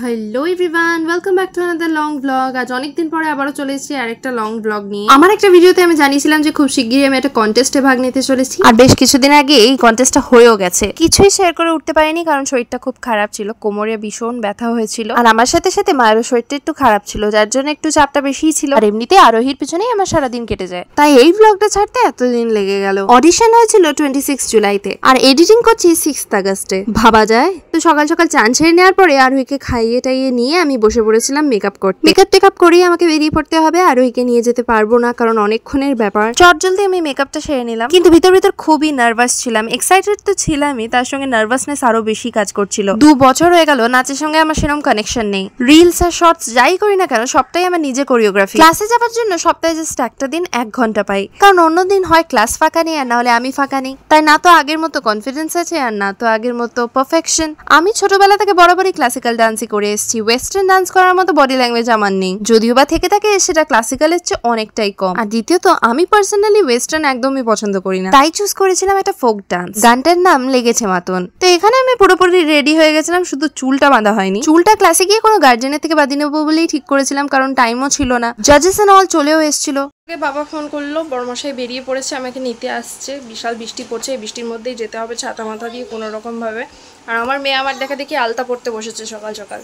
Hello everyone, welcome back to another long blog. আজ অনেকদিন পরে আবারও চলে এসেছি আরেকটা লং ব্লগ নিয়ে। আমার একটা ভিডিওতে আমি জানিয়েছিলাম যে খুব শিগগিরই আমি একটা কন্টেস্টে ভাগ নিতে চলেছি, আর বেশ কিছুদিন আগে এই কন্টেস্টটা হয়েও গেছে। কিছুই শেয়ার করে উঠতে পারিনি কারণ শরীরটা খুব খারাপ ছিল, কোমরে ভীষণ ব্যথা হয়েছিল, আর আমার সাথে সাথে মায়েরও শরীরটা একটু খারাপ ছিল, যার জন্য একটু চাপটা বেশিই ছিল। আর এমনিতে আরোহীর পিছনেই আমার সারাদিন কেটে যায়, তাই এই ব্লগটা ছাড়তে এতদিন লেগে গেল। অডিশন হয়েছিল 26 জুলাইতে, আর এডিটিং করছি 6 আগস্টে। ভাবা যায়। তো সকাল সকাল চান ছেড়ে নেওয়ার পরে আরোহীকে খাইয়ে টাইয়ে নিয়ে আমি বসে পড়েছিলাম মেকআপ করতে। মেকআপ টেকআপ করেই আমাকে বেরিয়ে পড়তে হবে, আরোহীকে নিয়ে যেতে পারবো না কারণ অনেকক্ষণের ব্যাপার। চটজলদি আমি মেকআপটা সেরে নিলাম, কিন্তু ভিতর ভিতর খুবই নার্ভাস ছিলাম। এক্সাইটেড তো ছিলামই, তার সঙ্গে নার্ভাসনেস আরো বেশি কাজ করছিল। 2 বছর হয়ে গেল নাচের সঙ্গে আমার সেরকম কানেকশন নেই। রিলস আর শর্টস যাই করি না কেন সবটাই আমার নিজে কোরিওগ্রাফি। ক্লাসে যাওয়ার জন্য সপ্তাহে জাস্ট একটা দিন 1 ঘন্টা পাই, কারণ অন্য দিন হয় ক্লাস ফাঁকা নেই আর না হলে আমি ফাঁকা নেই। তাই না তো আগের মতো কনফিডেন্স আছে আর না তো আগের মতো পারফেকশন। আমি ছোটবেলা থেকে বরাবরই ক্লাসিক্যাল ডান্সই করে এসেছি, ওয়েস্টার্ন ডান্স করার মতো বডি ল্যাঙ্গুয়েজ আমার নেই, যদিও বা থেকে থাকে সেটা ক্লাসিক্যালের চেয়ে অনেকটাই কম। আর দ্বিতীয়ত আমি পার্সোনালি ওয়েস্টার্ন একদমই পছন্দ করি না, তাই চুজ করেছিলাম একটা ফোক ডান্স। গানটার নাম লেগেছে মাতন। তো এখানে আমি পুরোপুরি রেডি হয়ে গেছিলাম, শুধু চুলটা বাঁধা হয়নি। চুলটা ক্লাসে গিয়ে কোনো গার্জেনের থেকে বাঁধিয়ে নেবো বলেই ঠিক করেছিলাম, কারণ টাইমও ছিল না। জাজেস এন্ড অল চলেও এসেছিল। বাবা ফোন করলো, বড়মশাই বেরিয়ে পড়েছে, আমাকে নিতে আসছে। বিশাল বৃষ্টি পড়ছে, এই বৃষ্টির মধ্যেই যেতে হবে ছাতা মাথা দিয়ে কোনো রকম ভাবে। আর আমার মেয়ে আমার দেখা দেখি আলতা পড়তে বসেছে সকাল সকাল।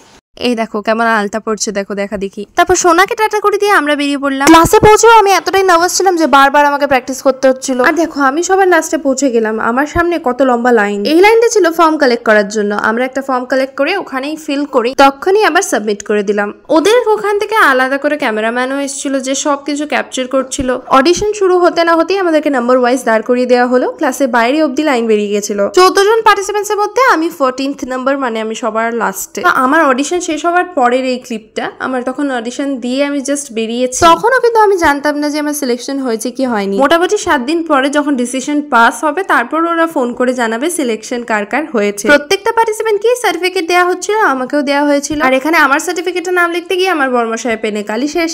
এই দেখো কেমন আলতা পড়ছে, দেখো দেখা দেখি। তারপর সোনাকে টাটা করে দিয়ে আমরা বেরিয়ে পড়লাম। ক্লাসে পৌঁছেও আমি এতটাই নার্ভাস ছিলাম যে বারবার আমাকে প্র্যাকটিস করতে হচ্ছিল। আর দেখো আমি সবার লাস্টে পৌঁছে গেলাম, আমার সামনে কত লম্বা লাইন। এই লাইনটা ছিল ফর্ম কালেক্ট করার জন্য। আমরা একটা ফর্ম কালেক্ট করে ওখানেই ফিল করি, তখনই আবার সাবমিট করে দিলাম। ওদের ওখান থেকে আলাদা করে ক্যামেরাম্যানও এসেছিল যে সবকিছু ক্যাপচার করছিল। অডিশন শুরু হতে না হতেই আমাদেরকে নাম্বার ওয়াইজ দাঁড় করিয়ে দেওয়া হলো। ক্লাসের বাইরে অব্দি লাইন বেরিয়ে গেছিল। 14 জন পার্টিসিপেন্টস এর মধ্যে আমি 14th নাম্বার, মানে আমি সবার লাস্টে। আমার অডিশন শেষ হওয়ার পরের এই ক্লিপটা, আমার তখন অডিশন দিয়ে আমি জাস্ট বেরিয়েছি। তখনও কিন্তু আমি জানতাম না যে আমার সিলেকশন হয়েছে কি হয়নি। মোটামুটি 7 দিন পরে যখন ডিসিশন পাস হবে তারপর ওরা ফোন করে জানাবে সিলেকশন কার কার হয়েছে। প্রত্যেকটা পার্টিসিপেন্টকে সার্টিফিকেট দেওয়া হচ্ছিল, আমাকেও দেওয়া হয়েছিল। আর এখানে আমার সার্টিফিকেটের নাম লিখতে গিয়ে আমার বর্মশায় পেনে কালি শেষ।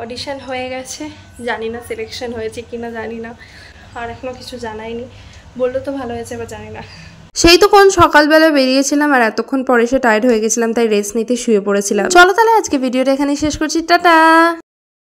অডিশন হয়ে গেছে, জানি না সিলেকশন হয়েছে কিনা, জানি না, আর এখনো কিছু জানাইনি। বললো তো ভালো হয়েছে, এবার জানি না। সেই তো কোন সকালবেলা বেরিয়েছিলাম আর এতক্ষণ পরে সে টায়ার্ড হয়ে গেছিলাম, তাই রেস্ট নিতে শুয়ে পড়েছিলাম। চলো তাহলে আজকে ভিডিওটা এখানে শেষ করছি, টাটা।